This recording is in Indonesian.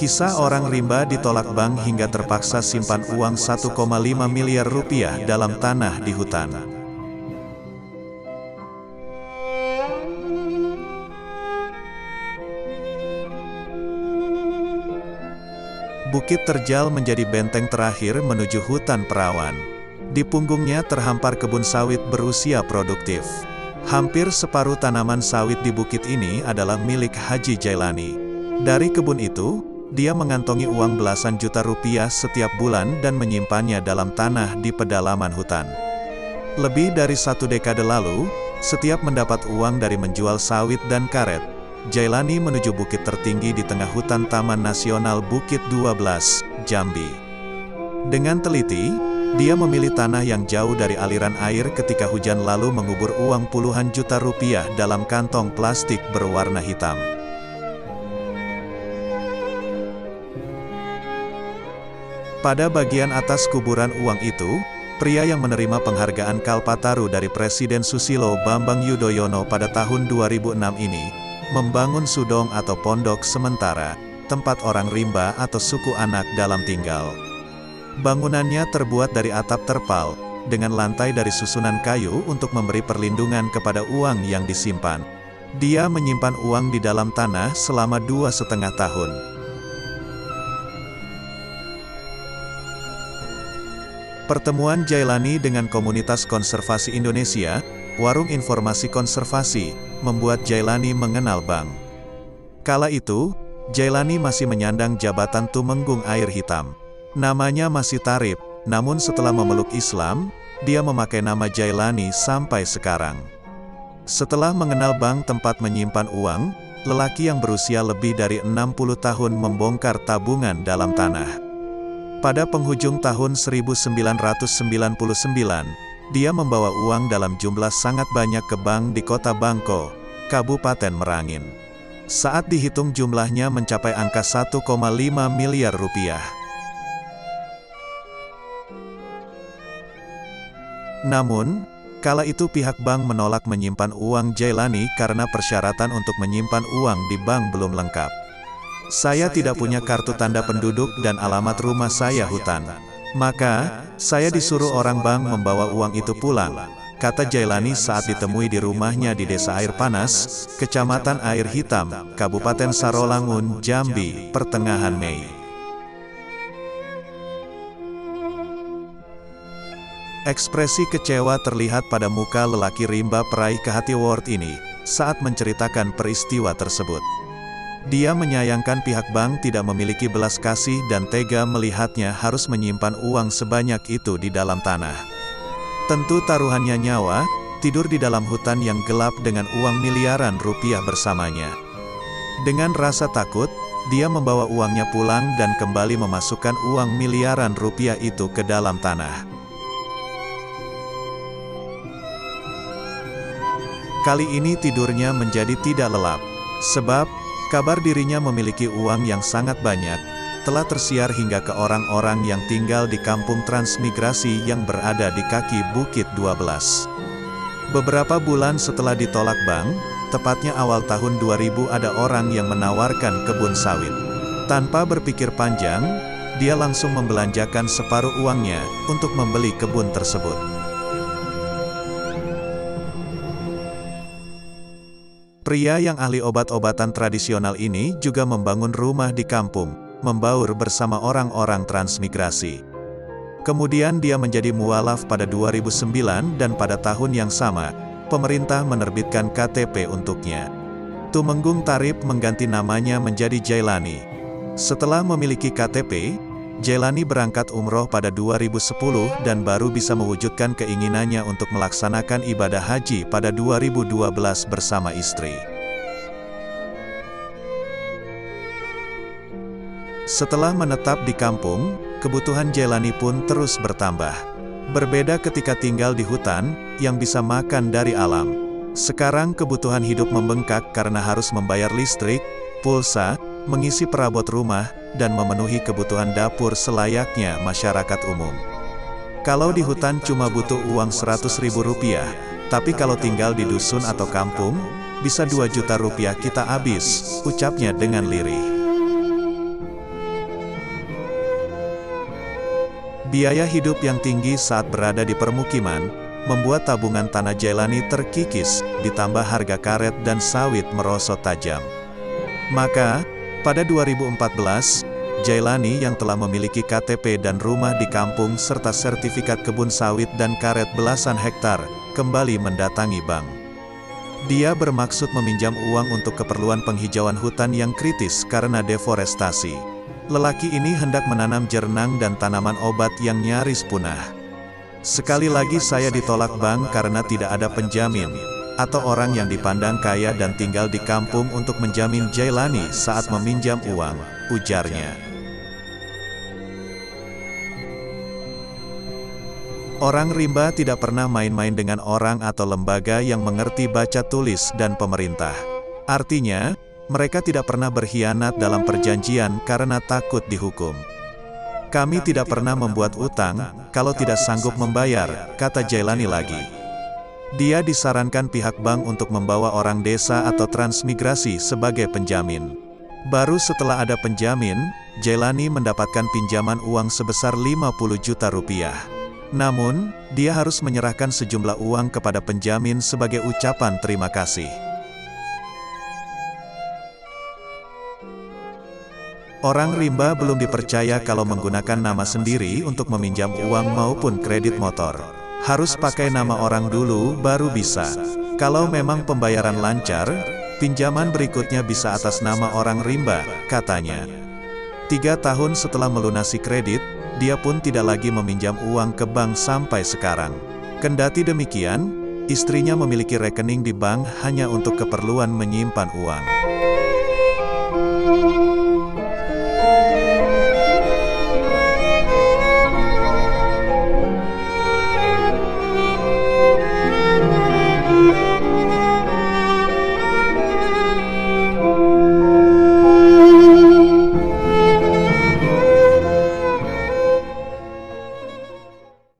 Kisah orang rimba ditolak bank hingga terpaksa simpan uang 1,5 miliar rupiah dalam tanah di hutan. Bukit terjal menjadi benteng terakhir menuju hutan perawan. Di punggungnya terhampar kebun sawit berusia produktif. Hampir separuh tanaman sawit di bukit ini adalah milik Haji Jailani. Dari kebun itu, dia mengantongi uang belasan juta rupiah setiap bulan dan menyimpannya dalam tanah di pedalaman hutan. Lebih dari 1 dekade lalu, setiap mendapat uang dari menjual sawit dan karet, Jailani menuju bukit tertinggi di tengah hutan Taman Nasional Bukit 12, Jambi. Dengan teliti, dia memilih tanah yang jauh dari aliran air ketika hujan lalu mengubur uang puluhan juta rupiah dalam kantong plastik berwarna hitam. Pada bagian atas kuburan uang itu, pria yang menerima penghargaan Kalpataru dari Presiden Susilo Bambang Yudhoyono pada tahun 2006 ini, membangun sudong atau pondok sementara, tempat orang rimba atau suku anak dalam tinggal. Bangunannya terbuat dari atap terpal, dengan lantai dari susunan kayu untuk memberi perlindungan kepada uang yang disimpan. Dia menyimpan uang di dalam tanah selama 2,5 tahun. Pertemuan Jailani dengan komunitas konservasi Indonesia, Warung Informasi Konservasi, membuat Jailani mengenal bank. Kala itu, Jailani masih menyandang jabatan Tumenggung Air Hitam. Namanya masih Tarip, namun setelah memeluk Islam, dia memakai nama Jailani sampai sekarang. Setelah mengenal bank tempat menyimpan uang, lelaki yang berusia lebih dari 60 tahun membongkar tabungan dalam tanah. Pada penghujung tahun 1999, dia membawa uang dalam jumlah sangat banyak ke bank di kota Bangko, Kabupaten Merangin. Saat dihitung jumlahnya mencapai angka 1,5 miliar rupiah. Namun, kala itu pihak bank menolak menyimpan uang Jailani karena persyaratan untuk menyimpan uang di bank belum lengkap. Saya tidak punya kartu tanda penduduk dan alamat rumah saya hutan. Maka, saya disuruh orang bank membawa uang itu pulang, kata Jailani saat ditemui di rumahnya di Desa Air Panas, Kecamatan Air Hitam, Kabupaten Sarolangun, Jambi, pertengahan Mei. Ekspresi kecewa terlihat pada muka lelaki rimba peraih kehati World ini, saat menceritakan peristiwa tersebut. Dia menyayangkan pihak bank tidak memiliki belas kasih dan tega melihatnya harus menyimpan uang sebanyak itu di dalam tanah. Tentu taruhannya nyawa, tidur di dalam hutan yang gelap dengan uang miliaran rupiah bersamanya. Dengan rasa takut, dia membawa uangnya pulang dan kembali memasukkan uang miliaran rupiah itu ke dalam tanah. Kali ini tidurnya menjadi tidak lelap, sebab kabar dirinya memiliki uang yang sangat banyak, telah tersiar hingga ke orang-orang yang tinggal di kampung transmigrasi yang berada di kaki Bukit 12. Beberapa bulan setelah ditolak bank, tepatnya awal tahun 2000 ada orang yang menawarkan kebun sawit. Tanpa berpikir panjang, dia langsung membelanjakan separuh uangnya untuk membeli kebun tersebut. Pria yang ahli obat-obatan tradisional ini juga membangun rumah di kampung, membaur bersama orang-orang transmigrasi. Kemudian dia menjadi mualaf pada 2009 dan pada tahun yang sama, pemerintah menerbitkan KTP untuknya. Tumenggung Tarip mengganti namanya menjadi Jailani. Setelah memiliki KTP, Jailani berangkat umroh pada 2010 dan baru bisa mewujudkan keinginannya untuk melaksanakan ibadah haji pada 2012 bersama istri. Setelah menetap di kampung, kebutuhan Jailani pun terus bertambah. Berbeda ketika tinggal di hutan, yang bisa makan dari alam. Sekarang kebutuhan hidup membengkak karena harus membayar listrik, pulsa, mengisi perabot rumah, dan memenuhi kebutuhan dapur selayaknya masyarakat umum. Kalau di hutan cuma butuh uang 100.000 rupiah, tapi kalau tinggal di dusun atau kampung, bisa 2 juta rupiah kita habis, ucapnya dengan lirih. Biaya hidup yang tinggi saat berada di permukiman, membuat tabungan tanah Jailani terkikis, ditambah harga karet dan sawit merosot tajam. Maka, pada 2014, Jailani yang telah memiliki KTP dan rumah di kampung serta sertifikat kebun sawit dan karet belasan hektar, kembali mendatangi bank. Dia bermaksud meminjam uang untuk keperluan penghijauan hutan yang kritis karena deforestasi. Lelaki ini hendak menanam jernang dan tanaman obat yang nyaris punah. Sekali lagi saya ditolak bank karena tidak ada penjamin, atau orang yang dipandang kaya dan tinggal di kampung untuk menjamin Jailani saat meminjam uang, ujarnya. Orang rimba tidak pernah main-main dengan orang atau lembaga yang mengerti baca tulis dan pemerintah. Artinya, mereka tidak pernah berkhianat dalam perjanjian karena takut dihukum. Kami tidak pernah membuat utang, kalau tidak sanggup membayar, kata Jailani lagi. Dia disarankan pihak bank untuk membawa orang desa atau transmigrasi sebagai penjamin. Baru setelah ada penjamin, Jailani mendapatkan pinjaman uang sebesar 50 juta rupiah. Namun, dia harus menyerahkan sejumlah uang kepada penjamin sebagai ucapan terima kasih. Orang rimba belum dipercaya kalau menggunakan nama sendiri untuk meminjam uang maupun kredit motor. Harus pakai nama orang dulu, baru bisa. Kalau memang pembayaran lancar, pinjaman berikutnya bisa atas nama orang rimba, katanya. 3 tahun setelah melunasi kredit, dia pun tidak lagi meminjam uang ke bank sampai sekarang. Kendati demikian, istrinya memiliki rekening di bank hanya untuk keperluan menyimpan uang.